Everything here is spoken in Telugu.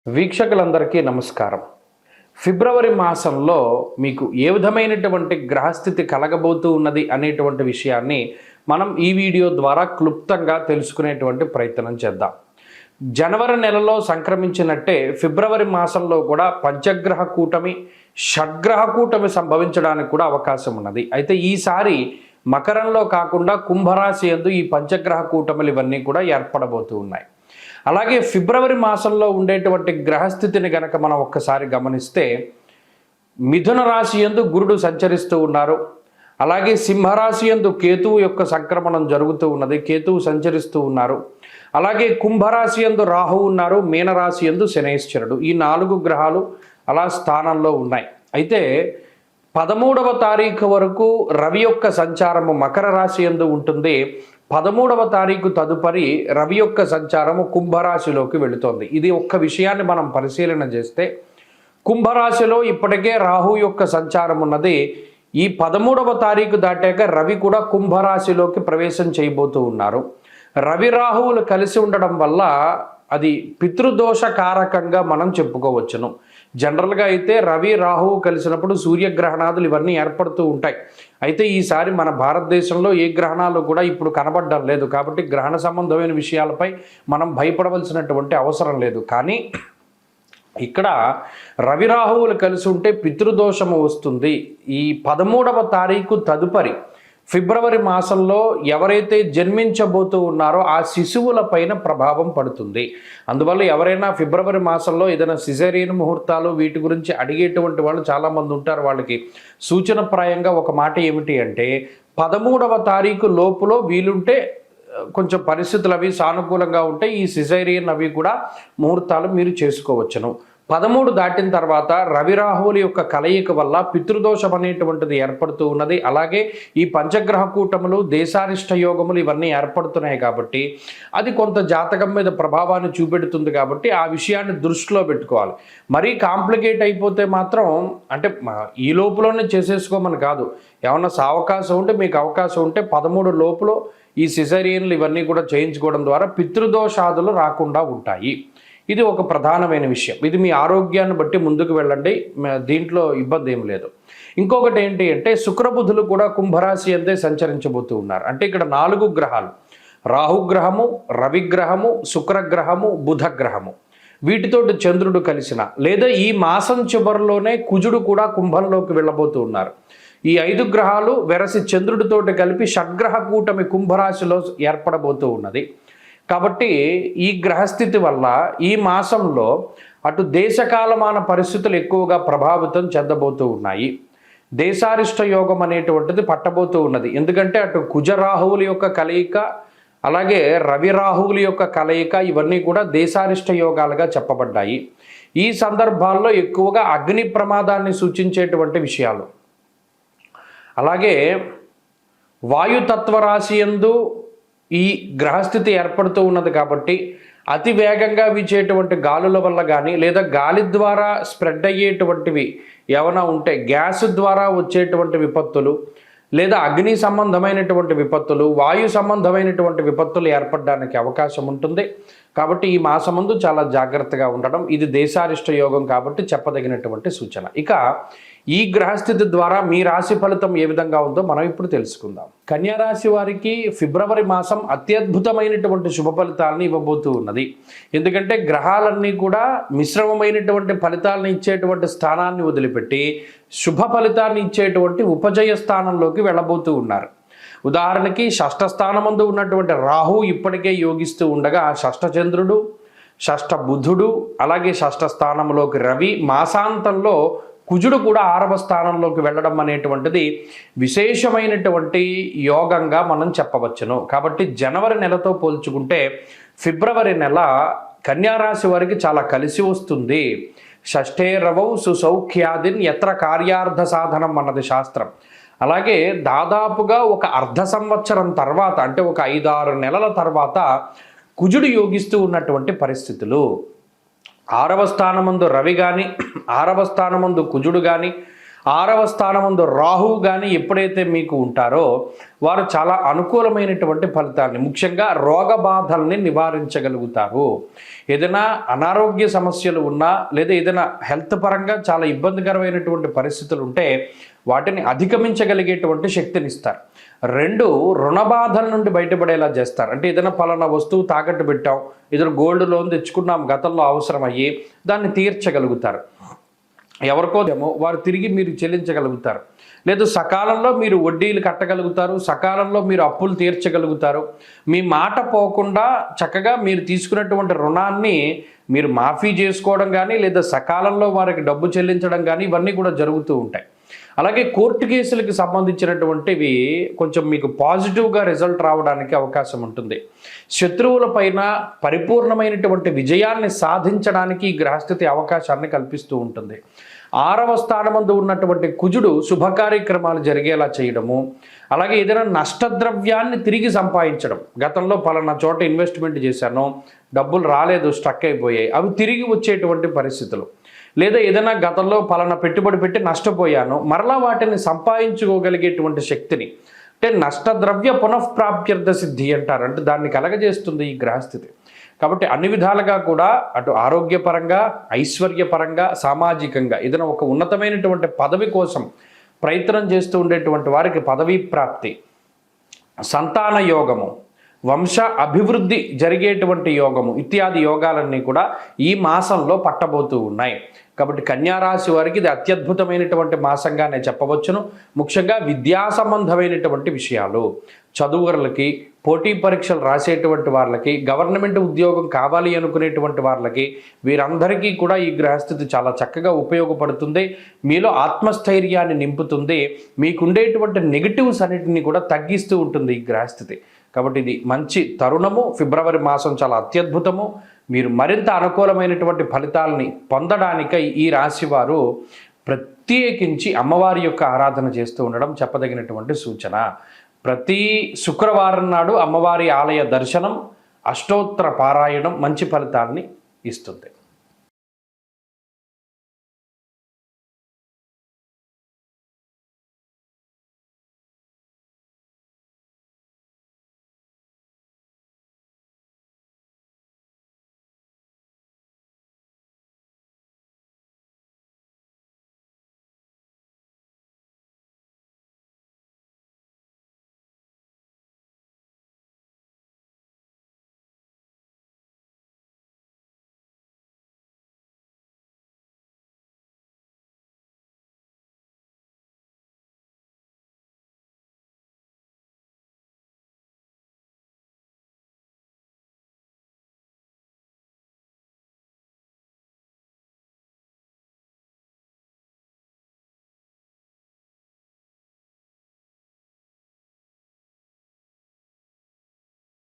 వీక్షకులందరికీ నమస్కారం. ఫిబ్రవరి మాసంలో మీకు ఏ విధమైనటువంటి గ్రహస్థితి కలగబోతూ ఉన్నది అనేటువంటి విషయాన్ని మనం ఈ వీడియో ద్వారా క్లుప్తంగా తెలుసుకునేటువంటి ప్రయత్నం చేద్దాం. జనవరి నెలలో సంక్రమించినట్టే ఫిబ్రవరి మాసంలో కూడా పంచగ్రహ కూటమి, షడ్గ్రహ కూటమి సంభవించడానికి కూడా అవకాశం ఉన్నది. అయితే ఈసారి మకరంలో కాకుండా కుంభరాశి యందు ఈ పంచగ్రహ కూటములు ఇవన్నీ కూడా ఏర్పడబోతూ ఉన్నాయి. అలాగే ఫిబ్రవరి మాసంలో ఉండేటువంటి గ్రహస్థితిని గనక మనం ఒక్కసారి గమనిస్తే మిథున రాశి యందు గురుడు సంచరిస్తూ ఉన్నారు. అలాగే సింహరాశి యందు కేతువు యొక్క సంక్రమణం జరుగుతూ ఉన్నది, కేతువు సంచరిస్తూ ఉన్నారు. అలాగే కుంభరాశి యందు రాహువు ఉన్నారు, మీనరాశి యందు శనైశ్వరుడు. ఈ 4 గ్రహాలు అలా స్థానంలో ఉన్నాయి. అయితే 13వ తారీఖు వరకు రవి యొక్క సంచారము మకర రాశి యందు ఉంటుంది. 13వ తారీఖు తదుపరి రవి యొక్క సంచారము కుంభరాశిలోకి వెళుతోంది. ఇది ఒక్క విషయాన్ని మనం పరిశీలన చేస్తే కుంభరాశిలో ఇప్పటికే రాహు యొక్క సంచారం ఉన్నది. ఈ 13వ తారీఖు దాటాక రవి కూడా కుంభరాశిలోకి ప్రవేశం చేయబోతూ ఉన్నారు. రవి రాహువులు కలిసి ఉండడం వల్ల అది పితృదోష కారకంగా మనం చెప్పుకోవచ్చును. జనరల్గా అయితే రవి రాహువు కలిసినప్పుడు సూర్యగ్రహణాదులు ఇవన్నీ ఏర్పడుతూ ఉంటాయి. అయితే ఈసారి మన భారతదేశంలో ఏ గ్రహణాలు కూడా ఇప్పుడు కనబడడం లేదు. కాబట్టి గ్రహణ సంబంధమైన విషయాలపై మనం భయపడవలసినటువంటి అవసరం లేదు. కానీ ఇక్కడ రవి రాహువులు కలిసి ఉంటే పితృదోషము వస్తుంది. ఈ 13వ తారీఖు తదుపరి ఫిబ్రవరి మాసంలో ఎవరైతే జన్మించబోతూ ఉన్నారో ఆ శిశువుల పైన ప్రభావం పడుతుంది. అందువల్ల ఎవరైనా ఫిబ్రవరి మాసంలో ఏదైనా సిజేరియన్ ముహూర్తాలు వీటి గురించి అడిగేటువంటి వాళ్ళు చాలామంది ఉంటారు. వాళ్ళకి సూచనప్రాయంగా ఒక మాట ఏమిటి అంటే 13వ తారీఖు లోపులో వీలుంటే కొంచెం పరిస్థితులు అవి సానుకూలంగా ఉంటే ఈ సిజేరియన్ అవి కూడా ముహూర్తాలు మీరు చేసుకోవచ్చును. 13 దాటిన తర్వాత రవి రాహువుల యొక్క కలయిక వల్ల పితృదోషం అనేటువంటిది ఏర్పడుతూ ఉన్నది. అలాగే ఈ పంచగ్రహ కూటములు, దేశారిష్ట యోగములు ఇవన్నీ ఏర్పడుతున్నాయి కాబట్టి అది కొంత జాతకం మీద ప్రభావాన్ని చూపెడుతుంది. కాబట్టి ఆ విషయాన్ని దృష్టిలో పెట్టుకోవాలి. మరీ కాంప్లికేట్ అయిపోతే మాత్రం అంటే ఈ లోపులోనే చేసేసుకోమని కాదు. ఏమన్నా అవకాశం ఉంటే మీకు అవకాశం ఉంటే 13 లోపులో ఈ సిజేరియన్లు ఇవన్నీ కూడా చేయించుకోవడం ద్వారా పితృదోషాదులు రాకుండా ఉంటాయి. ఇది ఒక ప్రధానమైన విషయం. ఇది మీ ఆరోగ్యాన్ని బట్టి ముందుకు వెళ్ళండి, దీంట్లో ఇబ్బంది ఏం లేదు. ఇంకొకటి ఏంటి అంటే శుక్రబుధులు కూడా కుంభరాశి అందే సంచరించబోతూ ఉన్నారు. అంటే ఇక్కడ 4 గ్రహాలు, రాహుగ్రహము, రవిగ్రహము, శుక్రగ్రహము, బుధగ్రహము, వీటితోటి చంద్రుడు కలిసిన లేదా ఈ మాసం చివరిలోనే కుజుడు కూడా కుంభంలోకి వెళ్ళబోతూ ఉన్నారు. ఈ 5 గ్రహాలు వెరసి చంద్రుడితోటి కలిపి షడ్గ్రహ కూటమి కుంభరాశిలో ఏర్పడబోతూ ఉన్నది. కాబట్టి ఈ గ్రహస్థితి వల్ల ఈ మాసంలో అటు దేశకాలమాన పరిస్థితులు ఎక్కువగా ప్రభావితం చెందబోతూ ఉన్నాయి. దేశారిష్ట యోగం అనేటువంటిది పట్టబోతూ ఉన్నది. ఎందుకంటే అటు కుజరాహువుల యొక్క కలయిక, అలాగే రవి రాహువుల యొక్క కలయిక ఇవన్నీ కూడా దేశారిష్ట యోగాలుగా చెప్పబడ్డాయి. ఈ సందర్భాల్లో ఎక్కువగా అగ్ని ప్రమాదాన్ని సూచించేటువంటి విషయాలు, అలాగే వాయుతత్వ రాశి యందు ఈ గ్రహస్థితి ఏర్పడుతూ ఉన్నది. కాబట్టి అతి వేగంగా వీచేటువంటి గాలుల వల్ల కానీ లేదా గాలి ద్వారా స్ప్రెడ్ అయ్యేటువంటివి ఏమైనా ఉంటే గ్యాస్ ద్వారా వచ్చేటువంటి విపత్తులు లేదా అగ్ని సంబంధమైనటువంటి విపత్తులు, వాయు సంబంధమైనటువంటి విపత్తులు ఏర్పడడానికి అవకాశం ఉంటుంది. కాబట్టి ఈ మాసమందు చాలా జాగ్రత్తగా ఉండడం ఇది దేశారిష్ట యోగం కాబట్టి చెప్పదగినటువంటి సూచన. ఇక ఈ గ్రహస్థితి ద్వారా మీ రాశి ఫలితం ఏ విధంగా ఉందో మనం ఇప్పుడు తెలుసుకుందాం. కన్యా రాశి వారికి ఫిబ్రవరి మాసం అత్యద్భుతమైనటువంటి శుభ ఫలితాలను ఇవ్వబోతూ ఉన్నది. ఎందుకంటే గ్రహాలన్నీ కూడా మిశ్రమమైనటువంటి ఫలితాలను ఇచ్చేటువంటి స్థానాన్ని వదిలిపెట్టి శుభ ఫలితాన్ని ఇచ్చేటువంటి ఉపజయ స్థానంలోకి వెళ్ళబోతూ ఉన్నారు. ఉదాహరణకి షష్ఠ స్థానమందు ఉన్నటువంటి రాహు ఇప్పటికే యోగిస్తూ ఉండగా షష్ఠ చంద్రుడు, షష్ఠ బుధుడు, అలాగే షష్ఠ స్థానంలోకి రవి, మాసాంతంలో కుజుడు కూడా 6వ స్థానంలోకి వెళ్ళడం అనేటువంటిది విశేషమైనటువంటి యోగంగా మనం చెప్పవచ్చును. కాబట్టి జనవరి నెలతో పోల్చుకుంటే ఫిబ్రవరి నెల కన్యారాశి వారికి చాలా కలిసి వస్తుంది. షష్ఠే రవౌ సుసౌఖ్యాదిన్ ఎత్ర కార్యార్థ సాధనం అన్నది శాస్త్రం. అలాగే దాదాపుగా ఒక అర్ధ సంవత్సరం తర్వాత అంటే ఒక 5-6 నెలల తర్వాత కుజుడు యోగిస్తూ ఉన్నటువంటి పరిస్థితులు, 6వ స్థానమందు రవి కానీ 6వ స్థానమందు కుజుడు కానీ 6వ స్థానమందు రాహువు కానీ ఎప్పుడైతే మీకు ఉంటారో వారు చాలా అనుకూలమైనటువంటి ఫలితాన్ని, ముఖ్యంగా రోగ బాధల్ని నివారించగలుగుతారు. ఏదైనా అనారోగ్య సమస్యలు ఉన్నా లేదా ఏదైనా హెల్త్ పరంగా చాలా ఇబ్బందికరమైనటువంటి పరిస్థితులు ఉంటే వాటిని అధిగమించగలిగేటువంటి శక్తిని ఇస్తారు. 2, రుణ బాధల నుండి బయటపడేలా చేస్తారు. అంటే ఏదైనా పలానా వస్తువు తాకట్టు పెట్టాం, ఏదైనా గోల్డ్ లోన్ తెచ్చుకున్నాం, గతంలో అవసరం అయ్యి దాన్ని తీర్చగలుగుతారు. ఎవరికోదేమో వారు తిరిగి మీరు చెల్లించగలుగుతారు. లేదు సకాలంలో మీరు వడ్డీలు కట్టగలుగుతారు, సకాలంలో మీరు అప్పులు తీర్చగలుగుతారు. మీ మాట పోకుండా చక్కగా మీరు తీసుకున్నటువంటి రుణాన్ని మీరు మాఫీ చేసుకోవడం కానీ లేదా సకాలంలో వారికి డబ్బు చెల్లించడం కానీ ఇవన్నీ కూడా జరుగుతూ ఉంటాయి. అలాగే కోర్టు కేసులకు సంబంధించినటువంటివి కొంచెం మీకు పాజిటివ్గా రిజల్ట్ రావడానికి అవకాశం ఉంటుంది. శత్రువులపైన పరిపూర్ణమైనటువంటి విజయాన్ని సాధించడానికి ఈ గ్రహస్థితి అవకాశాన్ని కల్పిస్తూ ఉంటుంది. 6వ స్థానమందు ఉన్నటువంటి కుజుడు శుభ కార్యక్రమాలు జరిగేలా చేయడము, అలాగే ఏదైనా నష్టద్రవ్యాన్ని తిరిగి సంపాదించడం. గతంలో పలానా చోట ఇన్వెస్ట్మెంట్ చేశాను, డబ్బులు రాలేదు, స్ట్రక్ అయిపోయాయి, అవి తిరిగి వచ్చేటువంటి పరిస్థితులు. లేదా ఏదైనా గతంలో పలానా పెట్టుబడి పెట్టి నష్టపోయాను, మరలా వాటిని సంపాదించుకోగలిగేటువంటి శక్తిని, అంటే నష్టద్రవ్య పునఃప్రాప్త్యర్థ సిద్ధి అంటారు. అంటే దాన్ని కలగజేస్తుంది ఈ గ్రహస్థితి. కాబట్టి అన్ని విధాలుగా కూడా అటు ఆరోగ్యపరంగా, ఐశ్వర్యపరంగా, సామాజికంగా ఏదైనా ఒక ఉన్నతమైనటువంటి పదవి కోసం ప్రయత్నం చేస్తూ ఉండేటువంటి వారికి పదవీ ప్రాప్తి, సంతాన యోగము, వంశ అభివృద్ధి జరిగేటువంటి యోగము ఇత్యాది యోగాలన్నీ కూడా ఈ మాసంలో పట్టబోతూ ఉన్నాయి. కాబట్టి కన్యారాశి వారికి ఇది అత్యద్భుతమైనటువంటి మాసంగానే చెప్పవచ్చును. ముఖ్యంగా విద్యా సంబంధమైనటువంటి విషయాలు, చదువులకి, పోటీ పరీక్షలు రాసేటువంటి వాళ్ళకి, గవర్నమెంట్ ఉద్యోగం కావాలి అనుకునేటువంటి వాళ్ళకి, వీరందరికీ కూడా ఈ గ్రహస్థితి చాలా చక్కగా ఉపయోగపడుతుంది. మీలో ఆత్మస్థైర్యాన్ని నింపుతుంది. మీకుండేటువంటి నెగిటివ్స్ అన్నిటిని కూడా తగ్గిస్తూ ఉంటుంది ఈ గ్రహస్థితి. కాబట్టి ఇది మంచి తరుణము. ఫిబ్రవరి మాసం చాలా అత్యద్భుతము. మీరు మరింత అనుకూలమైనటువంటి ఫలితాలని పొందడానికై ఈ రాశి వారు ప్రత్యేకించి అమ్మవారి యొక్క ఆరాధన చేస్తూ ఉండడం చెప్పదగినటువంటి సూచన. ప్రతి శుక్రవారం నాడు అమ్మవారి ఆలయ దర్శనం, అష్టోత్తర పారాయణం మంచి ఫలితాన్ని ఇస్తుంది.